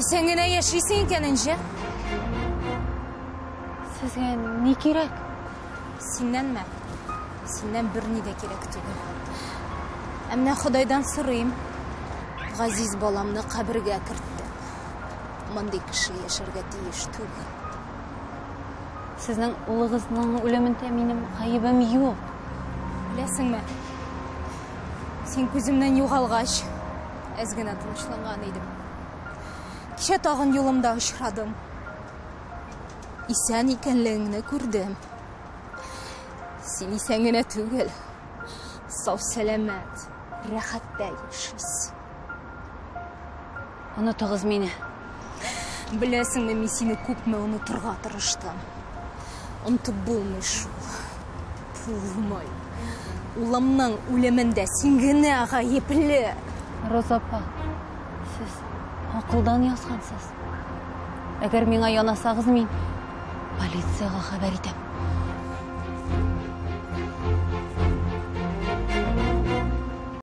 Сен генә яшисең икән инде. Сезгә ни кирәк? Синнәнме? Синнән бер ни дә кирәк түгел. Әмма Худайдан сорыйм. Газиз баламны кабергә керттем. Мондый кеше яшәргә тиеш түгел. Сезнең улыгызның үлемендә минем гаебем юк. Беләсеңме? Син күземнән югалгач, әз генә тынычланган идем. Кичә тагын юлымда очрадым. Исән икәнлегеңне күрдем. Син исән генә түгел. Сау сәламәт, рәхәттә яшисең. Онытыгыз мине. Беләсеңме, мин сине күпме онытырга тырыштым. Онытып булмый шул. Булмый. Улымның үлемендә син генә гаепле. Роза апа, сез акылдан язгансыз. Әгәр миңа янасагыз, мин полициягә хәбәр итәм.